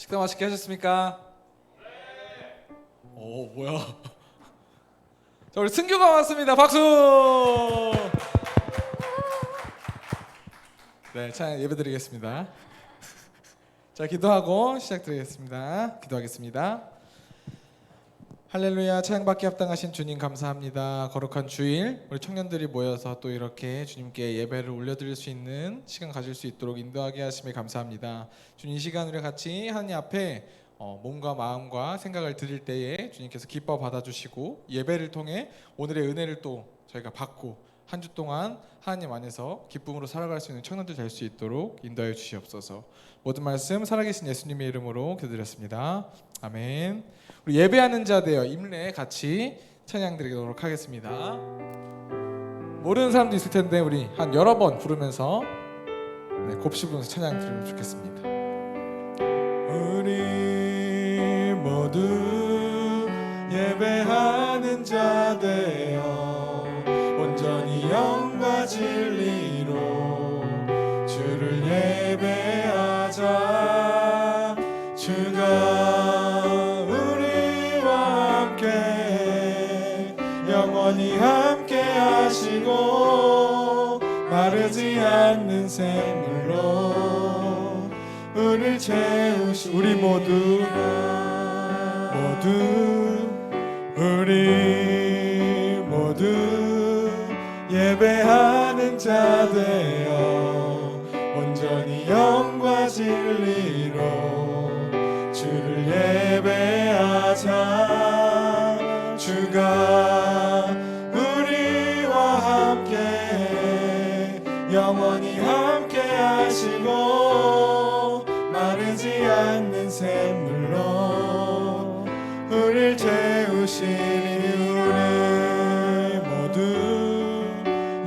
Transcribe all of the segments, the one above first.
식사 맛있게 하셨습니까? 오, 뭐야? 자, 우리 승규가 왔습니다. 박수! 네, 찬양 예배드리겠습니다. 자, 기도하고 시작드리겠습니다. 기도하겠습니다. 할렐루야, 찬양받기 합당하신 주님 감사합니다. 거룩한 주일 우리 청년들이 모여서 또 이렇게 주님께 예배를 올려드릴 수 있는 시간 가질 수 있도록 인도하게 하심에 감사합니다. 주님, 이 시간 우리 같이 하나님 앞에 몸과 마음과 생각을 드릴 때에 주님께서 기뻐 받아주시고 예배를 통해 오늘의 은혜를 또 저희가 받고 한 주 동안 하나님 안에서 기쁨으로 살아갈 수 있는 청년들 될 수 있도록 인도하여 주시옵소서. 모든 말씀 살아계신 예수님의 이름으로 기도드렸습니다. 아멘. 우리 예배하는 자 되어 임례 같이 찬양 드리도록 하겠습니다. 모르는 사람도 있을 텐데 우리 한 여러 번 부르면서 곱씹으면서 찬양 드리면 좋겠습니다. 우리 모두 예배하는 자 되어 온전히 영과 진리로 주를 예배하자. 주가 우리와 함께 영원히 함께 하시고 마르지 않는 샘물로 우리를 채우시. 우리 모두 예배하는 자 되어 온전히 영과 진리로 주를 예배하자. 주가 우리와 함께 영원히 함께 하시고 마르지 않는 샘물로 우리를 채우시니.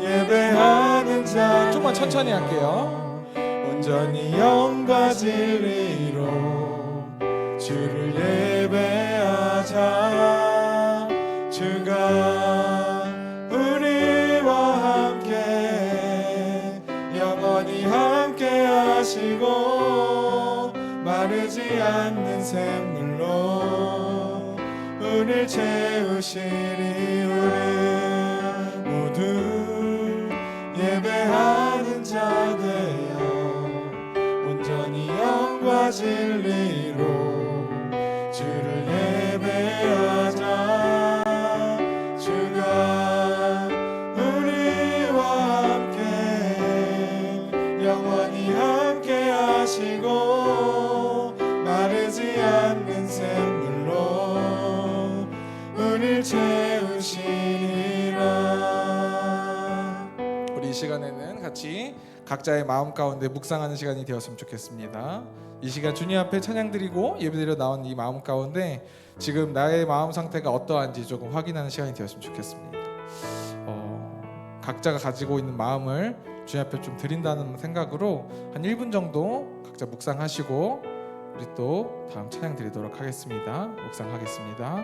예배하는 자 좀만 천천히 할게요. 온전히 영과 진리로 주를 예배하자. 주가 우리와 함께 영원히 함께 하시고 마르지 않는 샘물로 우리를 채우시리. 우리 모두 예배하는 자 되어 온전히 영과 진리로 주를 예배하자. 주가 우리와 함께 영원히 함께 하시고 마르지 않는 샘물로 우리를 채우시리라. 이 시간에는 같이 각자의 마음 가운데 묵상하는 시간이 되었으면 좋겠습니다. 이 시간 주님 앞에 찬양 드리고 예배드려 나온 이 마음 가운데 지금 나의 마음 상태가 어떠한지 조금 확인하는 시간이 되었으면 좋겠습니다. 각자가 가지고 있는 마음을 주님 앞에 좀 드린다는 생각으로 한 1분 정도 각자 묵상하시고 우리 또 다음 찬양 드리도록 하겠습니다. 묵상하겠습니다.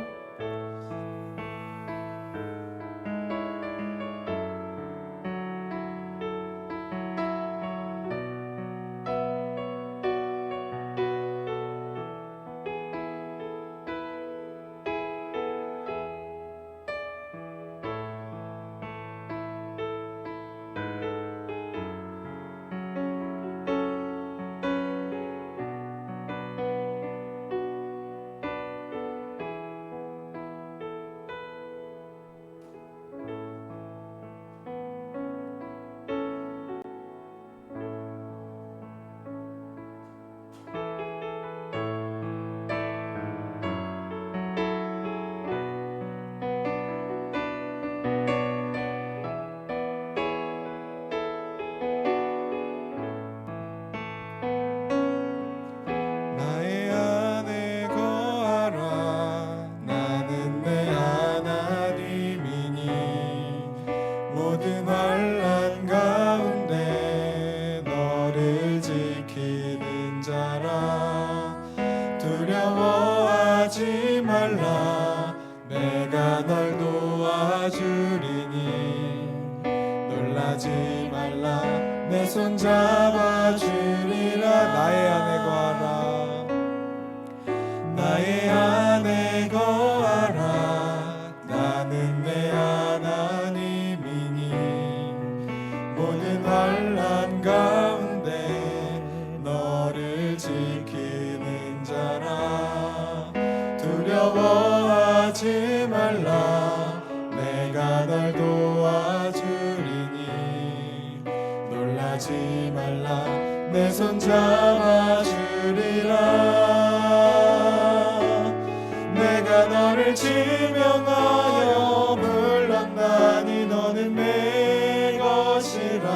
나의 안에 거하라. 나는 내 하나님이니 모든 환난 가운데 너를 지키는 자라. 두려워하지 말라. 내가 널 도와주리니 놀라지 말라. 내 손 잡아주리라. 내가 너를 지명하여 불렀나니 너는 내 것이라.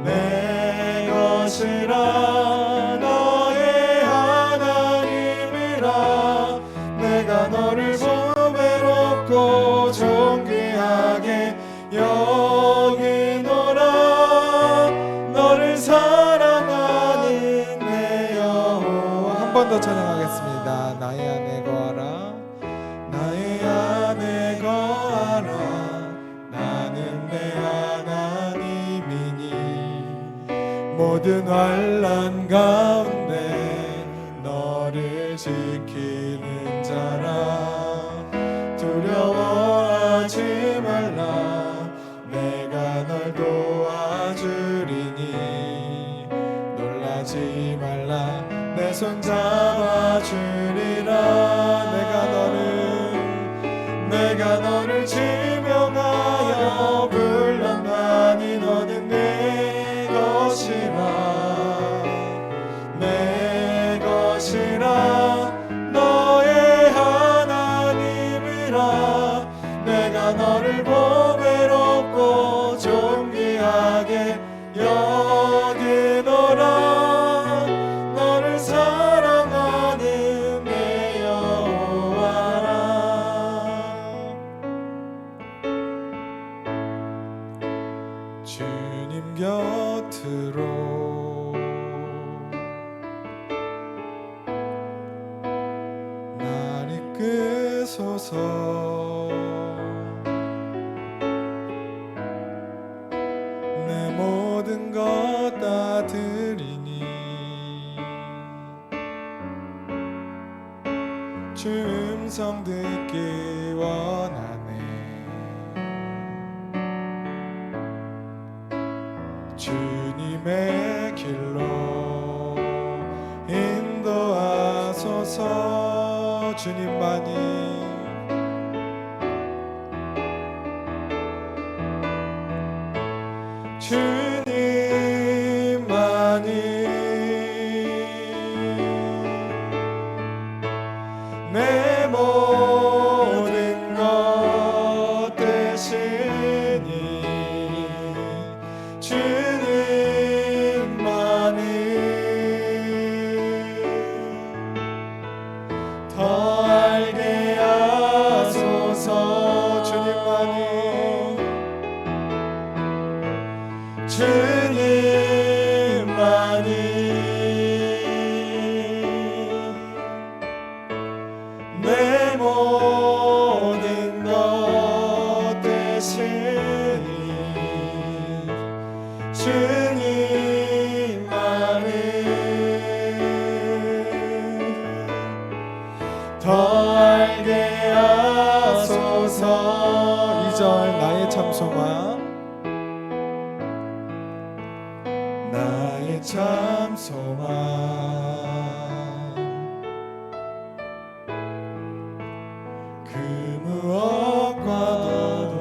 내 것이라. 너의 하나님이라. 내가 너를 보배롭고 존귀하게 여기노라. 너를 사랑하는 내 여호와. 한 번 더 찬양하겠습니다. 나의 안에 거하라. 나의 안에 거하라. 나는 내 하나님이니 모든 환난 가운데 너를 지키는 자라. 두려워하지 말라. 내가 널 도와주리니 놀라지 말라. 내 손 잡아주리라. 내가 너를 지명하여 불렀나니 너는 내 것이라. 내 것이라. 너의 하나님이라. 내가 너를 보배롭고 존귀하게 여기노라. 너를 사랑하는 내 여호와라. 주님 곁으로 날 이끄소서. 내 모든 것 다 드리니 주 음성 듣기 원하네. 주님의 길로 인도하소서. 주님만이 내 모든 것 되시니 주님만이 더 알게 하소서. 내 모든 것 되시니 주님만이 더 알게 하소서. 2절 나의 참 소망. 나의 참 소망 그 무엇과도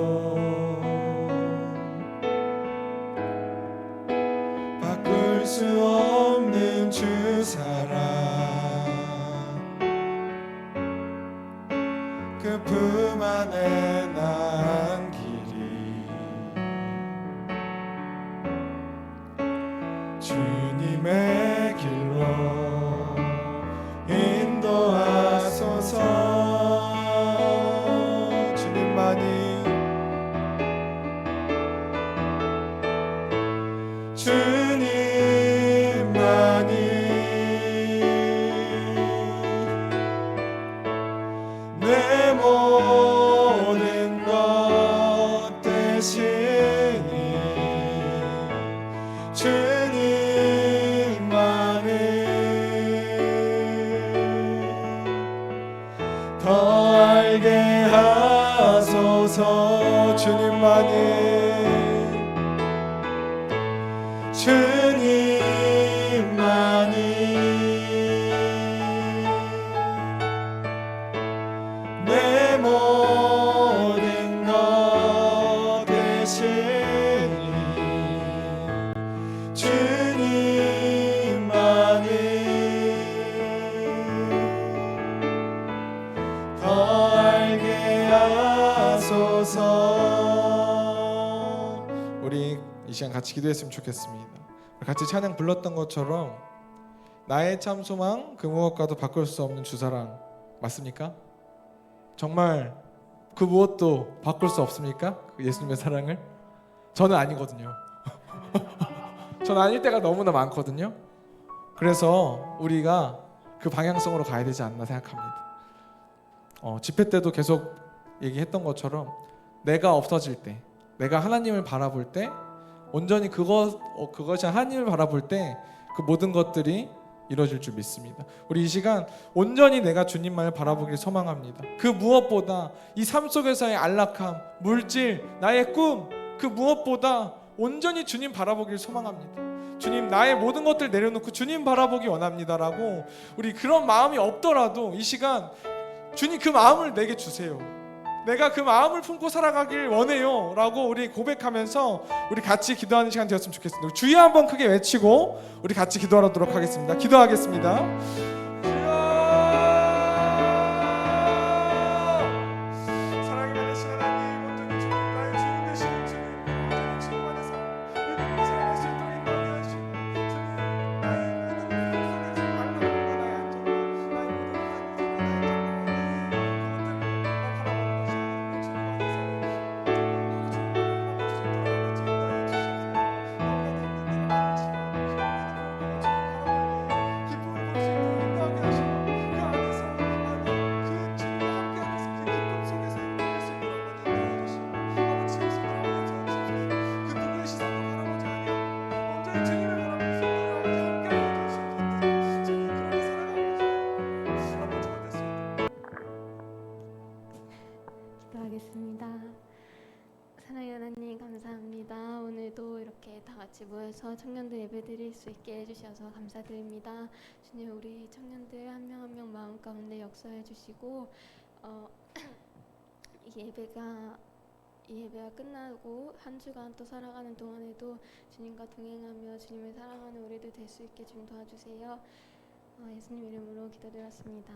바꿀 수 없는 주 사랑 그 품 안에 난 길이 주님의 길로 인도하소서. 주님만이 속에서 주님만이 내 모든 것 되시니 주님만이 더 알게 하소서. 우리 이 시간 같이 기도했으면 좋겠습니다. 같이 찬양 불렀던 것처럼 나의 참 소망 그 무엇과도 바꿀 수 없는 주사랑 맞습니까? 정말 그 무엇도 바꿀 수 없습니까? 그 예수님의 사랑을? 저는 아니거든요. 저는 아닐 때가 너무나 많거든요. 그래서 우리가 그 방향성으로 가야 되지 않나 생각합니다. 집회 때도 계속 얘기했던 것처럼 내가 없어질 때, 내가 하나님을 바라볼 때, 온전히 그것이 하나님을 바라볼 때 그 모든 것들이 이루어질 줄 믿습니다. 우리 이 시간 온전히 내가 주님만을 바라보기를 소망합니다. 그 무엇보다 이 삶 속에서의 안락함, 물질, 나의 꿈, 그 무엇보다 온전히 주님 바라보기를 소망합니다. 주님, 나의 모든 것들 내려놓고 주님 바라보기 원합니다라고, 우리 그런 마음이 없더라도 이 시간 주님 그 마음을 내게 주세요. 내가 그 마음을 품고 살아가길 원해요 라고 우리 고백하면서 우리 같이 기도하는 시간 되었으면 좋겠습니다. 주여 한번 크게 외치고 우리 같이 기도하도록 하겠습니다. 기도하겠습니다. 사랑이 많으신 하나님, 온전히 주님, 나의 주님 되시는 주님, 온전히 주님 안에서 믿음으로 살아갈 수 있도록 인도하게 하시고, 주님, 나의 모든 속에서 안락함과 나의 안정과 나의 모든 기도하겠습니다. 사랑의 하나님, 감사합니다. 오늘도 이렇게 다 같이 모여서 청년들 예배 드릴 수 있게 해주셔서 감사드립니다. 주님, 우리 청년들 한 명 한 명 마음 가운데 역사해 주시고, 이 예배가 끝나고 한 주간 또 살아가는 동안에도 주님과 동행하며 주님을 사랑하는 우리들 될 수 있게 좀 도와주세요. 예수님 이름으로 기도드렸습니다.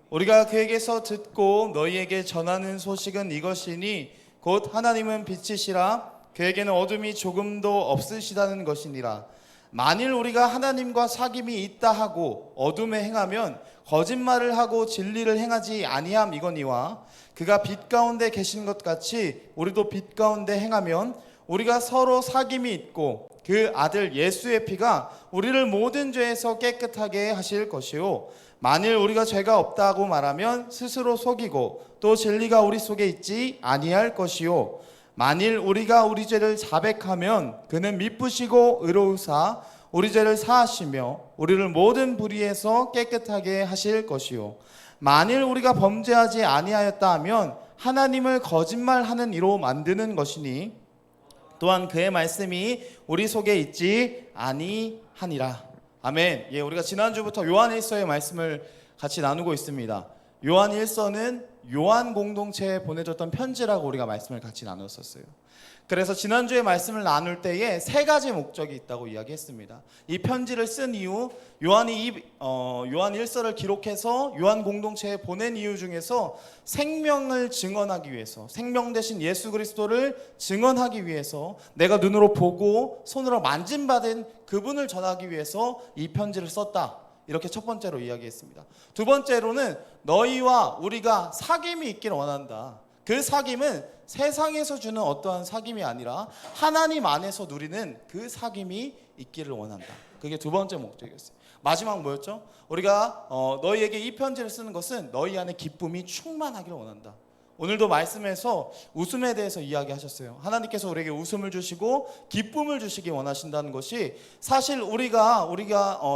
우리가 그에게서 듣고 너희에게 전하는 소식은 이것이니 곧 하나님은 빛이시라 그에게는 어둠이 조금도 없으시다는 것이니라. 만일 우리가 하나님과 사귐이 있다 하고 어둠에 행하면 거짓말을 하고 진리를 행하지 아니함이거니와 그가 빛 가운데 계신 것 같이 우리도 빛 가운데 행하면 우리가 서로 사귐이 있고 그 아들 예수의 피가 우리를 모든 죄에서 깨끗하게 하실 것이요 만일 우리가 죄가 없다고 말하면 스스로 속이고 또 진리가 우리 속에 있지 아니할 것이요 만일 우리가 우리 죄를 자백하면 그는 미쁘시고 의로우사 우리 죄를 사하시며 우리를 모든 불의에서 깨끗하게 하실 것이요 만일 우리가 범죄하지 아니하였다 하면 하나님을 거짓말하는 이로 만드는 것이니 또한 그의 말씀이 우리 속에 있지 아니하니라. 아멘. 예, 우리가 지난주부터 요한일서의 말씀을 같이 나누고 있습니다. 요한일서는 요한 공동체에 보내줬던 편지라고 우리가 말씀을 같이 나눴었어요. 그래서 지난주에 말씀을 나눌 때에 세 가지 목적이 있다고 이야기했습니다. 이 편지를 쓴 이유, 요한이 요한일서를 기록해서 요한 공동체에 보낸 이유 중에서 생명을 증언하기 위해서, 생명 대신 예수 그리스도를 증언하기 위해서, 내가 눈으로 보고 손으로 만짐받은 그분을 전하기 위해서 이 편지를 썼다. 이렇게 첫 번째로 이야기했습니다. 두 번째로는 너희와 우리가 사귐이 있길 원한다. 그 사귐은 세상에서 주는 어떠한 사귐이 아니라 하나님 안에서 누리는 그 사귐이 있기를 원한다. 그게 두 번째 목적이었어요. 마지막 뭐였죠? 우리가 너희에게 이 편지를 쓰는 것은 너희 안에 기쁨이 충만하기를 원한다. 오늘도 말씀에서 웃음에 대해서 이야기하셨어요. 하나님께서 우리에게 웃음을 주시고 기쁨을 주시기 원하신다는 것이 사실 우리가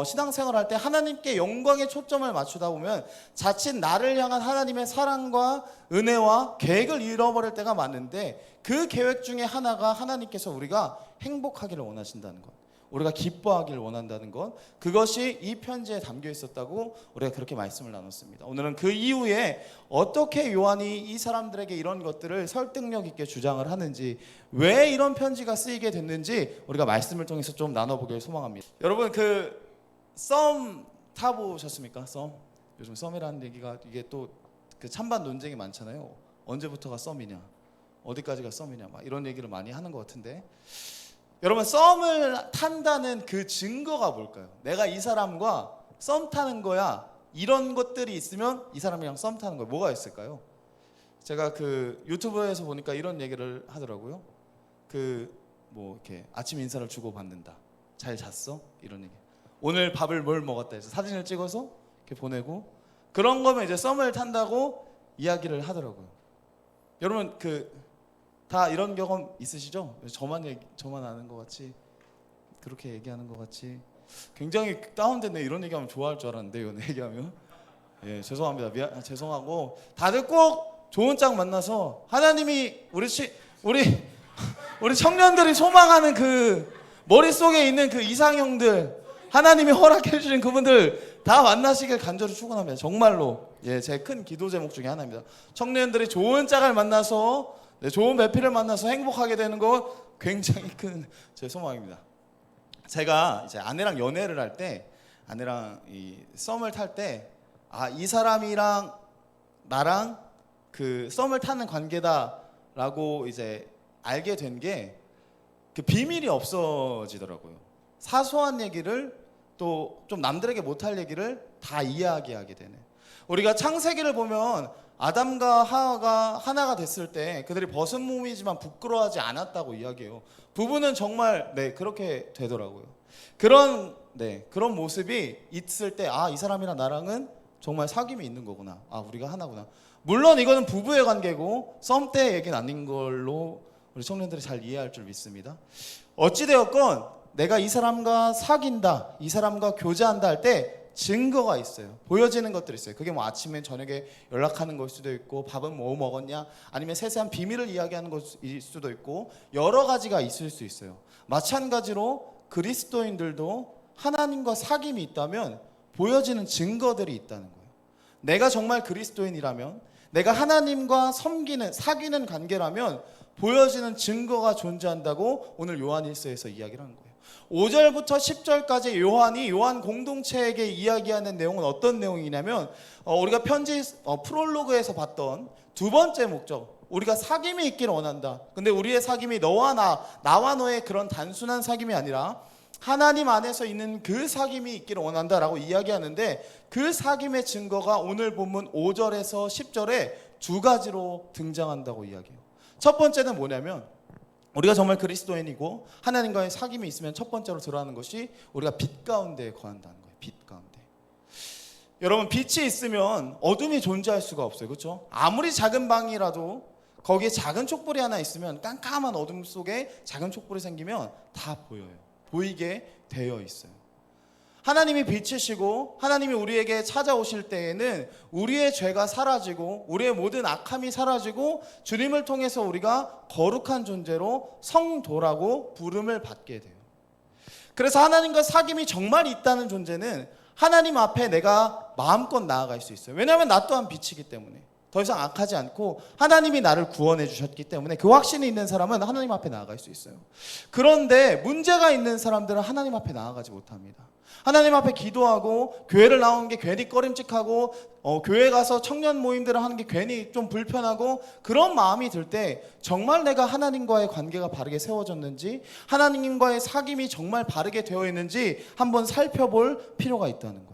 신앙생활할 때 하나님께 영광에 초점을 맞추다 보면 자칫 나를 향한 하나님의 사랑과 은혜와 계획을 잃어버릴 때가 많은데 그 계획 중에 하나가 하나님께서 우리가 행복하기를 원하신다는 것, 우리가 기뻐하기를 원한다는 것, 그것이 이 편지에 담겨 있었다고 우리가 그렇게 말씀을 나눴습니다. 오늘은 그 이후에 어떻게 요한이 이 사람들에게 이런 것들을 설득력 있게 주장을 하는지, 왜 이런 편지가 쓰이게 됐는지 우리가 말씀을 통해서 좀 나눠보길 소망합니다. 여러분 썸 타보셨습니까? 썸? 요즘 썸이라는 얘기가 이게 또 그 찬반 논쟁이 많잖아요. 언제부터가 썸이냐, 어디까지가 썸이냐, 막 이런 얘기를 많이 하는 것 같은데, 여러분 썸을 탄다는 그 증거가 뭘까요? 내가 이 사람과 썸 타는 거야, 이런 것들이 있으면 이 사람이랑 썸 타는 거야. 뭐가 있을까요? 제가 그 유튜브에서 보니까 이런 얘기를 하더라고요. 뭐 이렇게 아침 인사를 주고 받는다, 잘 잤어? 이런 얘기. 오늘 밥을 뭘 먹었다 해서 사진을 찍어서 이렇게 보내고, 그런 거면 이제 썸을 탄다고 이야기를 하더라고요. 여러분 다 이런 경험 있으시죠? 저만 아는 것 같이, 그렇게 얘기하는 것 같이 굉장히 다운됐네. 이런 얘기하면 좋아할 줄 알았는데, 이런 얘기하면 죄송합니다. 죄송하고, 다들 꼭 좋은 짝 만나서 하나님이 우리 청년들이 소망하는 그 머릿속에 있는 그 이상형들, 하나님이 허락해 주신 그분들 다 만나시길 간절히 축원합니다. 정말로 제 큰 기도 제목 중에 하나입니다. 청년들이 좋은 짝을 만나서, 좋은 배필을 만나서 행복하게 되는 거 굉장히 큰 제 소망입니다. 제가 이제 아내랑 연애를 할 때, 아내랑 이 썸을 탈 때, 이 사람이랑 나랑 그 썸을 타는 관계다라고 이제 알게 된 게, 그 비밀이 없어지더라고요. 사소한 얘기를, 또 좀 남들에게 못할 얘기를 다 이야기하게 되네. 우리가 창세기를 보면 아담과 하와가 하나가 됐을 때 그들이 벗은 몸이지만 부끄러워하지 않았다고 이야기해요. 부부는 정말 그렇게 되더라고요. 그런 모습이 있을 때, 이 사람이랑 나랑은 정말 사귐이 있는 거구나, 우리가 하나구나. 물론 이거는 부부의 관계고 썸 때 얘기는 아닌 걸로 우리 청년들이 잘 이해할 줄 믿습니다. 어찌되었건 내가 이 사람과 사귄다, 이 사람과 교제한다 할 때 증거가 있어요. 보여지는 것들이 있어요. 그게 뭐 아침에 저녁에 연락하는 걸 수도 있고, 밥은 뭐 먹었냐, 아니면 세세한 비밀을 이야기하는 것일 수도 있고, 여러 가지가 있을 수 있어요. 마찬가지로 그리스도인들도 하나님과 사귐이 있다면 보여지는 증거들이 있다는 거예요. 내가 정말 그리스도인이라면, 내가 하나님과 사귀는 관계라면 보여지는 증거가 존재한다고 오늘 요한일서에서 이야기를 하는 거예요. 5절부터 10절까지 요한 공동체에게 이야기하는 내용은 어떤 내용이냐면, 우리가 편지 프롤로그에서 봤던 두 번째 목적, 우리가 사귐이 있기를 원한다. 근데 우리의 사귐이 너와 나와 너의 그런 단순한 사귐이 아니라 하나님 안에서 있는 그 사귐이 있기를 원한다라고 이야기하는데, 그 사귐의 증거가 오늘 본문 5절에서 10절에 두 가지로 등장한다고 이야기해요. 첫 번째는 뭐냐면, 우리가 정말 그리스도인이고 하나님과의 사귐이 있으면 첫 번째로 들어가는 것이 우리가 빛 가운데 거한다는 거예요. 빛 가운데. 여러분, 빛이 있으면 어둠이 존재할 수가 없어요. 그렇죠? 아무리 작은 방이라도 거기에 작은 촛불이 하나 있으면, 깜깜한 어둠 속에 작은 촛불이 생기면 다 보여요. 보이게 되어 있어요. 하나님이 빛이시고 하나님이 우리에게 찾아오실 때에는 우리의 죄가 사라지고 우리의 모든 악함이 사라지고 주님을 통해서 우리가 거룩한 존재로 성도라고 부름을 받게 돼요. 그래서 하나님과 사귐이 정말 있다는 존재는 하나님 앞에 내가 마음껏 나아갈 수 있어요. 왜냐하면 나 또한 빛이기 때문에, 더 이상 악하지 않고 하나님이 나를 구원해 주셨기 때문에 그 확신이 있는 사람은 하나님 앞에 나아갈 수 있어요. 그런데 문제가 있는 사람들은 하나님 앞에 나아가지 못합니다. 하나님 앞에 기도하고 교회를 나오는 게 괜히 꺼림칙하고, 교회 가서 청년 모임들을 하는 게 괜히 좀 불편하고, 그런 마음이 들 때 정말 내가 하나님과의 관계가 바르게 세워졌는지, 하나님과의 사귐이 정말 바르게 되어 있는지 한번 살펴볼 필요가 있다는 거예요.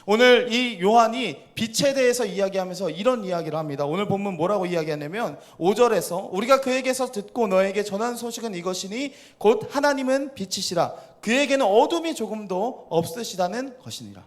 오늘 이 요한이 빛에 대해서 이야기하면서 이런 이야기를 합니다. 오늘 본문 뭐라고 이야기하냐면 5절에서 우리가 그에게서 듣고 너에게 전한 소식은 이것이니 곧 하나님은 빛이시라 그에게는 어둠이 조금도 없으시다는 것이니라.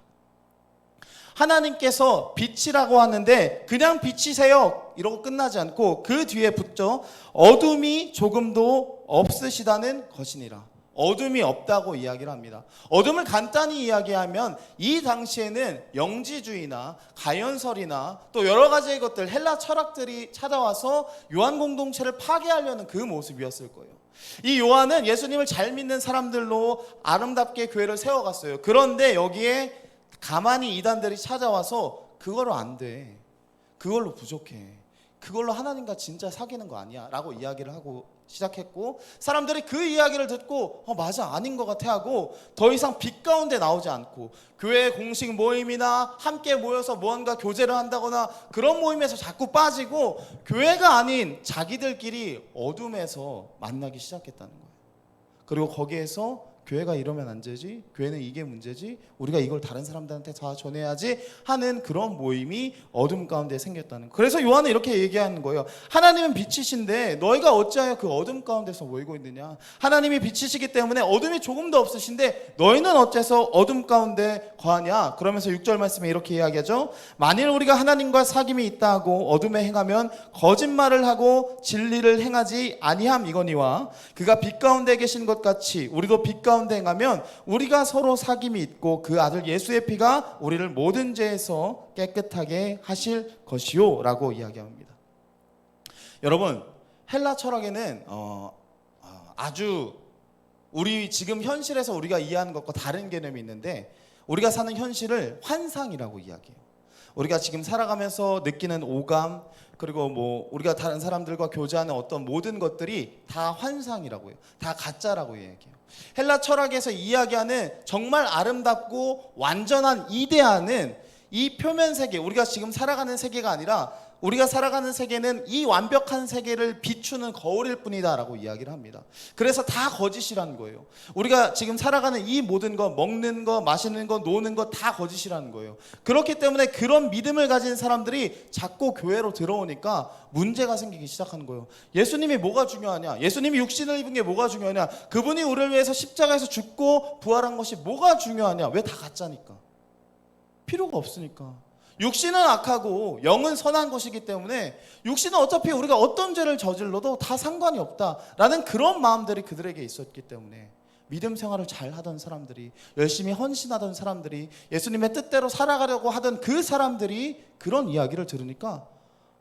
하나님께서 빛이라고 하는데 그냥 빛이세요 이러고 끝나지 않고 그 뒤에 붙죠. 어둠이 조금도 없으시다는 것이니라. 어둠이 없다고 이야기를 합니다. 어둠을 간단히 이야기하면 이 당시에는 영지주의나 가연설이나 또 여러 가지의 것들, 헬라 철학들이 찾아와서 요한 공동체를 파괴하려는 그 모습이었을 거예요. 이 요한은 예수님을 잘 믿는 사람들로 아름답게 교회를 세워갔어요. 그런데 여기에 가만히 이단들이 찾아와서 그걸로 안 돼, 그걸로 부족해, 그걸로 하나님과 진짜 사귀는 거 아니야 라고 이야기를 하고 시작했고, 사람들이 그 이야기를 듣고 맞아, 아닌 것 같아 하고 더 이상 빛 가운데 나오지 않고 교회 공식 모임이나 함께 모여서 무언가 교제를 한다거나 그런 모임에서 자꾸 빠지고 교회가 아닌 자기들끼리 어둠에서 만나기 시작했다는 거예요. 그리고 거기에서 교회가 이러면 안 되지, 교회는 이게 문제지, 우리가 이걸 다른 사람들한테 다 전해야지 하는 그런 모임이 어둠 가운데 생겼다는 거예요. 그래서 요한은 이렇게 얘기하는 거예요. 하나님은 빛이신데 너희가 어찌하여 그 어둠 가운데서 모이고 있느냐. 하나님이 빛이시기 때문에 어둠이 조금도 없으신데 너희는 어째서 어둠 가운데 거하냐. 그러면서 6절 말씀에 이렇게 이야기하죠. 만일 우리가 하나님과 사귐이 있다 하고 어둠에 행하면 거짓말을 하고 진리를 행하지 아니함이거니와 그가 빛 가운데 계신 것 같이 우리도 빛 가운데 행하면 우리가 서로 사귐이 있고 그 아들 예수의 피가 우리를 모든 죄에서 깨끗하게 하실 것이요 라고 이야기합니다. 여러분, 헬라 철학에는 아주 우리 지금 현실에서 우리가 이해하는 것과 다른 개념이 있는데, 우리가 사는 현실을 환상이라고 이야기해요. 우리가 지금 살아가면서 느끼는 오감, 그리고 우리가 다른 사람들과 교제하는 어떤 모든 것들이 다 환상이라고 해요. 다 가짜라고 이야기해요. 헬라 철학에서 이야기하는 정말 아름답고 완전한 이데아는 이 표면 세계, 우리가 지금 살아가는 세계가 아니라 우리가 살아가는 세계는 이 완벽한 세계를 비추는 거울일 뿐이다 라고 이야기를 합니다. 그래서 다 거짓이라는 거예요. 우리가 지금 살아가는 이 모든 거, 먹는 거, 마시는 거, 노는 거 다 거짓이라는 거예요. 그렇기 때문에 그런 믿음을 가진 사람들이 자꾸 교회로 들어오니까 문제가 생기기 시작하는 거예요. 예수님이 뭐가 중요하냐, 예수님이 육신을 입은 게 뭐가 중요하냐, 그분이 우리를 위해서 십자가에서 죽고 부활한 것이 뭐가 중요하냐. 왜? 다 가짜니까. 필요가 없으니까. 육신은 악하고 영은 선한 것이기 때문에 육신은 어차피 우리가 어떤 죄를 저질러도 다 상관이 없다라는 그런 마음들이 그들에게 있었기 때문에 믿음 생활을 잘 하던 사람들이, 열심히 헌신하던 사람들이, 예수님의 뜻대로 살아가려고 하던 그 사람들이 그런 이야기를 들으니까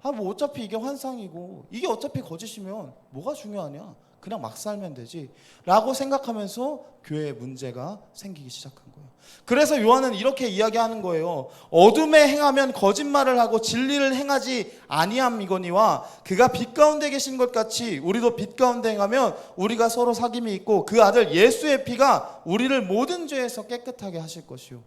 어차피 이게 환상이고 이게 어차피 거짓이면 뭐가 중요하냐, 그냥 막 살면 되지 라고 생각하면서 교회에 문제가 생기기 시작한 거예요. 그래서 요한은 이렇게 이야기하는 거예요. 어둠에 행하면 거짓말을 하고 진리를 행하지 아니함이거니와 그가 빛 가운데 계신 것 같이 우리도 빛 가운데 행하면 우리가 서로 사귐이 있고 그 아들 예수의 피가 우리를 모든 죄에서 깨끗하게 하실 것이요.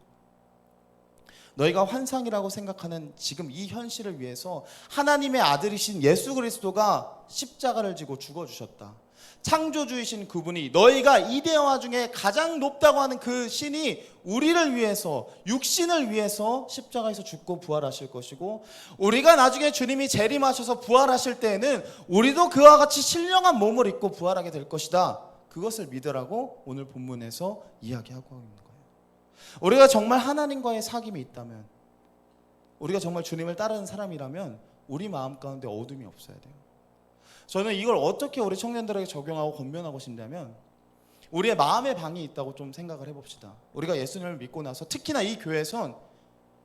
너희가 환상이라고 생각하는 지금 이 현실을 위해서 하나님의 아들이신 예수 그리스도가 십자가를 지고 죽어주셨다. 창조주이신 그분이, 너희가 이데아 중에 가장 높다고 하는 그 신이 우리를 위해서, 육신을 위해서 십자가에서 죽고 부활하실 것이고, 우리가 나중에 주님이 재림하셔서 부활하실 때에는 우리도 그와 같이 신령한 몸을 입고 부활하게 될 것이다. 그것을 믿으라고 오늘 본문에서 이야기하고 있는 거예요. 우리가 정말 하나님과의 사귐이 있다면, 우리가 정말 주님을 따르는 사람이라면 우리 마음 가운데 어둠이 없어야 돼요. 저는 이걸 어떻게 우리 청년들에게 적용하고 권면하고 싶냐면, 우리의 마음의 방이 있다고 좀 생각을 해봅시다. 우리가 예수님을 믿고 나서 특히나 이 교회에선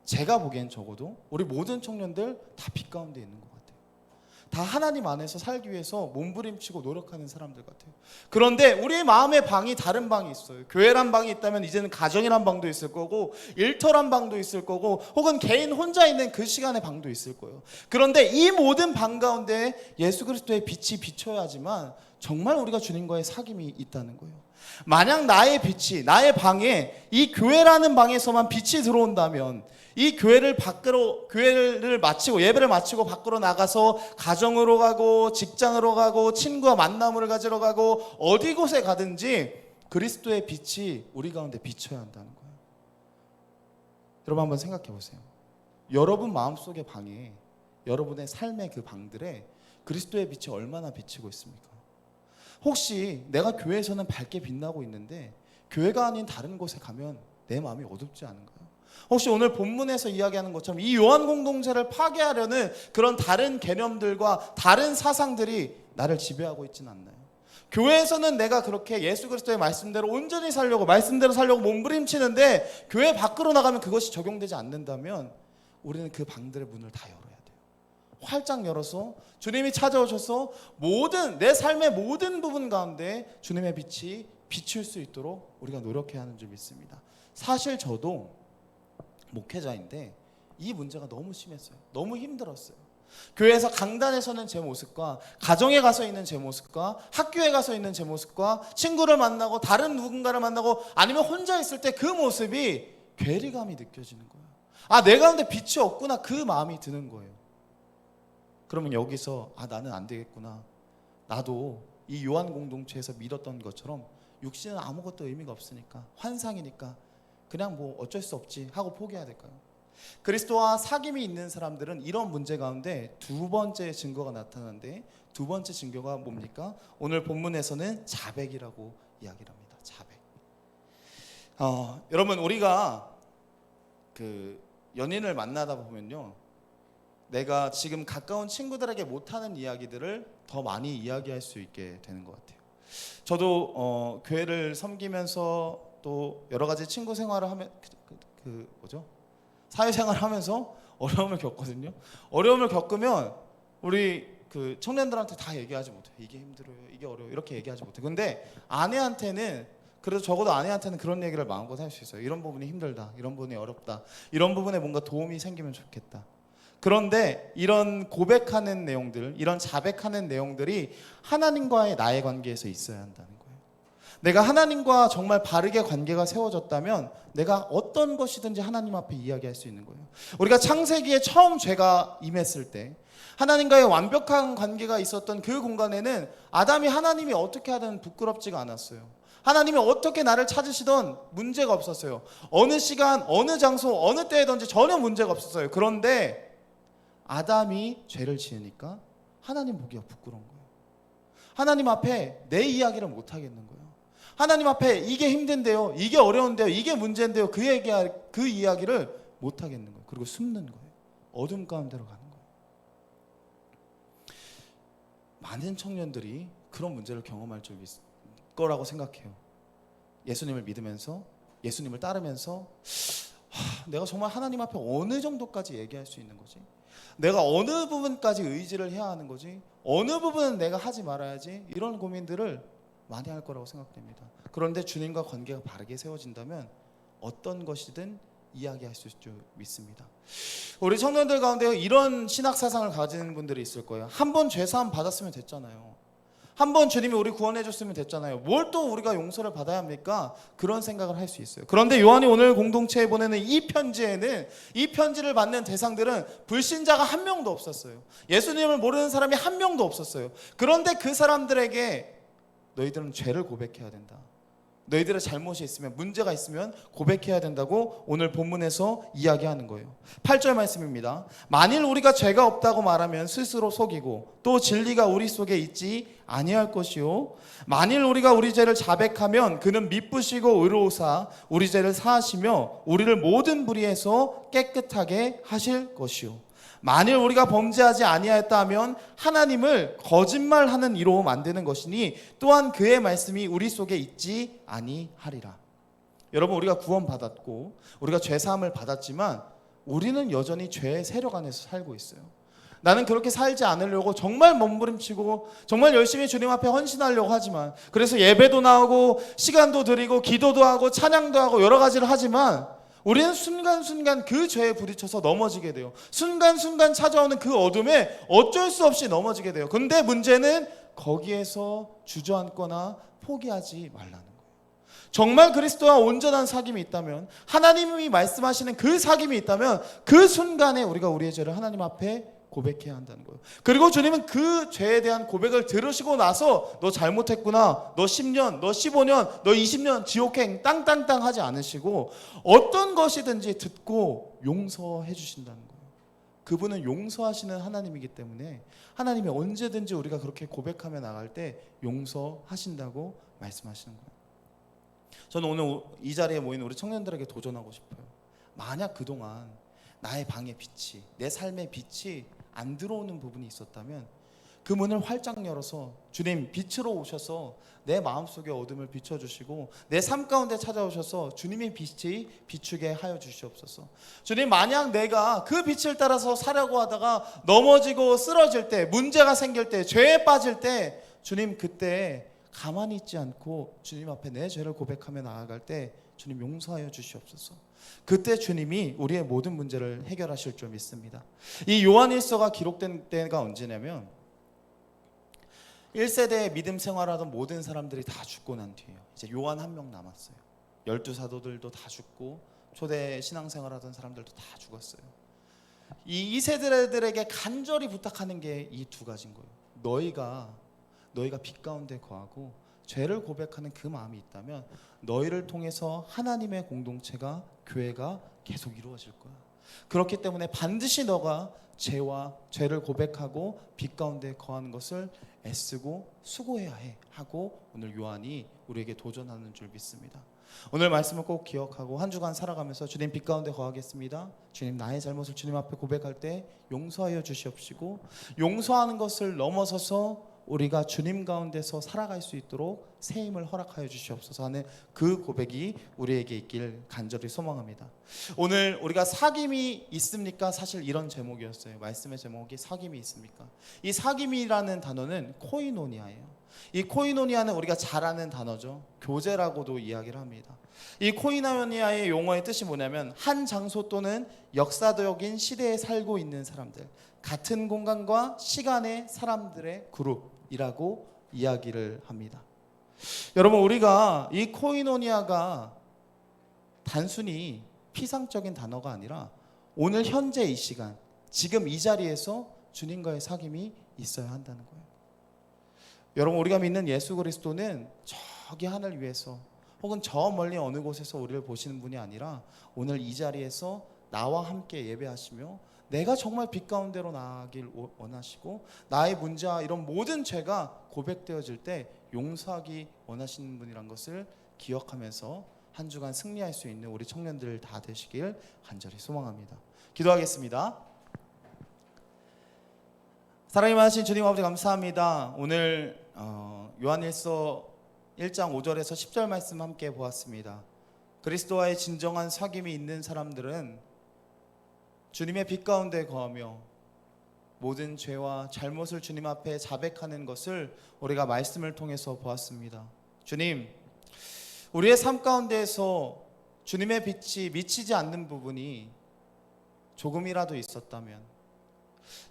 제가 보기엔 적어도 우리 모든 청년들 다 빛 가운데 있는 것 같아요. 다 하나님 안에서 살기 위해서 몸부림치고 노력하는 사람들 같아요. 그런데 우리의 마음의 방이 다른 방이 있어요. 교회란 방이 있다면 이제는 가정이란 방도 있을 거고, 일터란 방도 있을 거고, 혹은 개인 혼자 있는 그 시간의 방도 있을 거예요. 그런데 이 모든 방 가운데 예수 그리스도의 빛이 비춰야지만 정말 우리가 주님과의 사귐이 있다는 거예요. 만약 나의 빛이, 나의 방에, 이 교회라는 방에서만 빛이 들어온다면, 이 교회를 마치고, 예배를 마치고 밖으로 나가서 가정으로 가고 직장으로 가고 친구와 만남을 가지러 가고 어디 곳에 가든지 그리스도의 빛이 우리 가운데 비춰야 한다는 거예요. 여러분 한번 생각해 보세요. 여러분 마음속의 방에, 여러분의 삶의 그 방들에 그리스도의 빛이 얼마나 비치고 있습니까? 혹시 내가 교회에서는 밝게 빛나고 있는데 교회가 아닌 다른 곳에 가면 내 마음이 어둡지 않은가요? 혹시 오늘 본문에서 이야기하는 것처럼 이 요한 공동체를 파괴하려는 그런 다른 개념들과 다른 사상들이 나를 지배하고 있지는 않나요? 교회에서는 내가 그렇게 예수 그리스도의 말씀대로 온전히 살려고, 말씀대로 살려고 몸부림치는데 교회 밖으로 나가면 그것이 적용되지 않는다면 우리는 그 방들의 문을 다 열어야 돼요. 활짝 열어서 주님이 찾아오셔서 모든 내 삶의 모든 부분 가운데 주님의 빛이 비출 수 있도록 우리가 노력해야 하는 줄 믿습니다. 사실 저도 목회자인데 이 문제가 너무 심했어요. 너무 힘들었어요. 교회에서 강단에 서는 제 모습과 가정에 가서 있는 제 모습과 학교에 가서 있는 제 모습과 친구를 만나고 다른 누군가를 만나고 아니면 혼자 있을 때 그 모습이 괴리감이 느껴지는 거예요. 아, 내 가운데 빛이 없구나, 그 마음이 드는 거예요. 그러면 여기서 나는 안 되겠구나, 나도 이 요한 공동체에서 믿었던 것처럼 육신은 아무것도 의미가 없으니까, 환상이니까 그냥 뭐 어쩔 수 없지 하고 포기해야 될까요? 그리스도와 사귐이 있는 사람들은 이런 문제 가운데 두 번째 증거가 나타나는데, 두 번째 증거가 뭡니까? 오늘 본문에서는 자백이라고 이야기를 합니다. 자백. 여러분, 우리가 그 연인을 만나다 보면요, 내가 지금 가까운 친구들에게 못하는 이야기들을 더 많이 이야기할 수 있게 되는 것 같아요. 저도 교회를 섬기면서 또 여러 가지 친구 생활을 하면 사회생활을 하면서 어려움을 겪거든요. 어려움을 겪으면 우리 그 청년들한테 다 얘기하지 못해요. 이게 힘들어요, 이게 어려워요, 이렇게 얘기하지 못해요. 근데 아내한테는, 그래도 적어도 아내한테는 그런 얘기를 마음껏 할 수 있어요. 이런 부분이 힘들다, 이런 부분이 어렵다, 이런 부분에 뭔가 도움이 생기면 좋겠다. 그런데 이런 고백하는 내용들, 이런 자백하는 내용들이 하나님과의 나의 관계에서 있어야 한다는 거예요. 내가 하나님과 정말 바르게 관계가 세워졌다면 내가 어떤 것이든지 하나님 앞에 이야기할 수 있는 거예요. 우리가 창세기에 처음 죄가 임했을 때 하나님과의 완벽한 관계가 있었던 그 공간에는 아담이 하나님이 어떻게 하든 부끄럽지가 않았어요. 하나님이 어떻게 나를 찾으시던 문제가 없었어요. 어느 시간, 어느 장소, 어느 때에든지 전혀 문제가 없었어요. 그런데 아담이 죄를 지으니까 하나님 보기가 부끄러운 거예요. 하나님 앞에 내 이야기를 못 하겠는 거예요. 하나님 앞에 이게 힘든데요, 이게 어려운데요, 이게 문제인데요, 그 이야기를 못 하겠는 거예요. 그리고 숨는 거예요. 어둠 가운데로 가는 거예요. 많은 청년들이 그런 문제를 경험할 거라고 생각해요. 예수님을 믿으면서, 예수님을 따르면서 내가 정말 하나님 앞에 어느 정도까지 얘기할 수 있는 거지? 내가 어느 부분까지 의지를 해야 하는 거지? 어느 부분은 내가 하지 말아야지? 이런 고민들을 많이 할 거라고 생각됩니다. 그런데 주님과 관계가 바르게 세워진다면 어떤 것이든 이야기할 수 있을 줄 믿습니다. 우리 청년들 가운데 이런 신학 사상을 가지는 분들이 있을 거예요. 한 번 죄사함 받았으면 됐잖아요. 한 번 주님이 우리 구원해 줬으면 됐잖아요. 뭘 또 우리가 용서를 받아야 합니까? 그런 생각을 할 수 있어요. 그런데 요한이 오늘 공동체에 보내는 이 편지에는, 이 편지를 받는 대상들은 불신자가 한 명도 없었어요. 예수님을 모르는 사람이 한 명도 없었어요. 그런데 그 사람들에게 너희들은 죄를 고백해야 된다, 너희들의 잘못이 있으면, 문제가 있으면 고백해야 된다고 오늘 본문에서 이야기하는 거예요. 8절 말씀입니다. 만일 우리가 죄가 없다고 말하면 스스로 속이고 또 진리가 우리 속에 있지 아니할 것이요, 만일 우리가 우리 죄를 자백하면 그는 미쁘시고 의로우사 우리 죄를 사하시며 우리를 모든 불의에서 깨끗하게 하실 것이요, 만일 우리가 범죄하지 아니하였다 하면 하나님을 거짓말하는 이로 만드는 것이니 또한 그의 말씀이 우리 속에 있지 아니하리라. 여러분, 우리가 구원받았고 우리가 죄사함을 받았지만 우리는 여전히 죄의 세력 안에서 살고 있어요. 나는 그렇게 살지 않으려고 정말 몸부림치고 정말 열심히 주님 앞에 헌신하려고 하지만, 그래서 예배도 나오고 시간도 드리고 기도도 하고 찬양도 하고 여러 가지를 하지만 우리는 순간순간 그 죄에 부딪혀서 넘어지게 돼요. 순간순간 찾아오는 그 어둠에 어쩔 수 없이 넘어지게 돼요. 근데 문제는 거기에서 주저앉거나 포기하지 말라는 거예요. 정말 그리스도와 온전한 사귐이 있다면, 하나님이 말씀하시는 그 사귐이 있다면 그 순간에 우리가 우리의 죄를 하나님 앞에 고백해야 한다는 거예요. 그리고 주님은 그 죄에 대한 고백을 들으시고 나서 너 잘못했구나, 너 10년, 너 15년, 너 20년 지옥행 땅땅땅 하지 않으시고 어떤 것이든지 듣고 용서해 주신다는 거예요. 그분은 용서하시는 하나님이기 때문에 하나님이 언제든지 우리가 그렇게 고백하며 나갈 때 용서하신다고 말씀하시는 거예요. 저는 오늘 이 자리에 모인 우리 청년들에게 도전하고 싶어요. 만약 그동안 나의 방의 빛이, 내 삶의 빛이 안 들어오는 부분이 있었다면 그 문을 활짝 열어서 주님 빛으로 오셔서 내 마음속의 어둠을 비춰주시고 내 삶 가운데 찾아오셔서 주님의 빛이 비추게 하여 주시옵소서. 주님, 만약 내가 그 빛을 따라서 살려고 하다가 넘어지고 쓰러질 때, 문제가 생길 때, 죄에 빠질 때, 주님 그때 가만히 있지 않고 주님 앞에 내 죄를 고백하며 나아갈 때 주님 용서하여 주시옵소서. 그때 주님이 우리의 모든 문제를 해결하실 줄 믿습니다. 이 요한일서가 기록된 때가 언제냐면 1세대의 믿음 생활하던 모든 사람들이 다 죽고 난 뒤에요. 이제 요한 한 명 남았어요. 12사도들도 다 죽고 초대 신앙생활하던 사람들도 다 죽었어요. 이 세대들에게 간절히 부탁하는 게 이 두 가지인 거예요. 너희가 빛 가운데 거하고 죄를 고백하는 그 마음이 있다면 너희를 통해서 하나님의 공동체가, 교회가 계속 이루어질 거야. 그렇기 때문에 반드시 너가 죄를 고백하고 빛 가운데 거하는 것을 애쓰고 수고해야 해 하고 오늘 요한이 우리에게 도전하는 줄 믿습니다. 오늘 말씀을 꼭 기억하고 한 주간 살아가면서 주님 빛 가운데 거하겠습니다. 주님, 나의 잘못을 주님 앞에 고백할 때 용서하여 주시옵시고 용서하는 것을 넘어서서 우리가 주님 가운데서 살아갈 수 있도록 새 힘을 허락하여 주시옵소서 하는 그 고백이 우리에게 있길 간절히 소망합니다. 오늘 우리가 사귐이 있습니까? 사실 이런 제목이었어요. 말씀의 제목이 사귐이 있습니까? 이 사귐이라는 단어는 코이노니아예요. 이 코이노니아는 우리가 잘 아는 단어죠. 교제라고도 이야기를 합니다. 이 코이노니아의 용어의 뜻이 뭐냐면 한 장소 또는 역사적인 시대에 살고 있는 사람들, 같은 공간과 시간의 사람들의 그룹이라고 이야기를 합니다. 여러분, 우리가 이 코이노니아가 단순히 피상적인 단어가 아니라 오늘 현재 이 시간, 지금 이 자리에서 주님과의 사귐이 있어야 한다는 거예요. 여러분, 우리가 믿는 예수 그리스도는 저기 하늘 위에서 혹은 저 멀리 어느 곳에서 우리를 보시는 분이 아니라 오늘 이 자리에서 나와 함께 예배하시며 내가 정말 빛 가운데로 나아가길 원하시고 나의 문제와 이런 모든 죄가 고백되어질 때 용서하기 원하시는 분이란 것을 기억하면서 한 주간 승리할 수 있는 우리 청년들 다 되시길 간절히 소망합니다. 기도하겠습니다. 사랑이 많으신 주님 아버지, 감사합니다. 오늘 요한일서 1장 5절에서 10절 말씀 함께 보았습니다. 그리스도와의 진정한 사귐이 있는 사람들은 주님의 빛 가운데 거하며 모든 죄와 잘못을 주님 앞에 자백하는 것을 우리가 말씀을 통해서 보았습니다. 주님, 우리의 삶 가운데에서 주님의 빛이 미치지 않는 부분이 조금이라도 있었다면,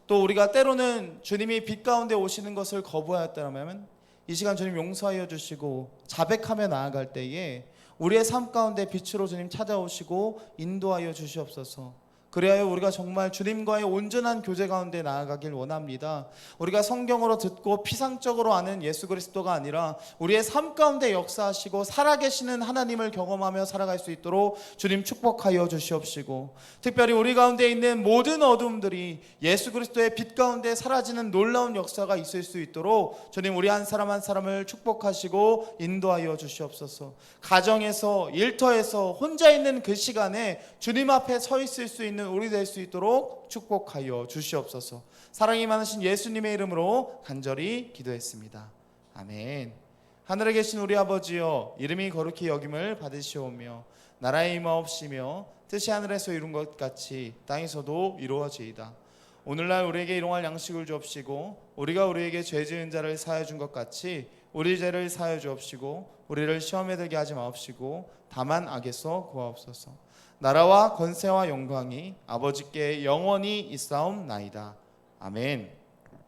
또 우리가 때로는 주님이 빛 가운데 오시는 것을 거부하였다면 이 시간 주님 용서하여 주시고 자백하며 나아갈 때에 우리의 삶 가운데 빛으로 주님 찾아오시고 인도하여 주시옵소서. 그리하여 우리가 정말 주님과의 온전한 교제 가운데 나아가길 원합니다. 우리가 성경으로 듣고 피상적으로 아는 예수 그리스도가 아니라 우리의 삶 가운데 역사하시고 살아계시는 하나님을 경험하며 살아갈 수 있도록 주님 축복하여 주시옵시고, 특별히 우리 가운데 있는 모든 어둠들이 예수 그리스도의 빛 가운데 사라지는 놀라운 역사가 있을 수 있도록 주님 우리 한 사람 한 사람을 축복하시고 인도하여 주시옵소서. 가정에서, 일터에서 혼자 있는 그 시간에 주님 앞에 서 있을 수 있는 우리 될 수 있도록 축복하여 주시옵소서. 사랑이 많으신 예수님의 이름으로 간절히 기도했습니다. 아멘. 하늘에 계신 우리 아버지여, 이름이 거룩히 여김을 받으시오며 나라의 임하옵시며 뜻이 하늘에서 이룬 것 같이 땅에서도 이루어지이다. 오늘날 우리에게 일용할 양식을 주옵시고 우리가 우리에게 죄 지은 자를 사하여 준 것 같이 우리 죄를 사하여 주옵시고 우리를 시험에 들게 하지 마옵시고 다만 악에서 구하옵소서. 나라와 권세와 영광이 아버지께 영원히 있사옵나이다. 아멘.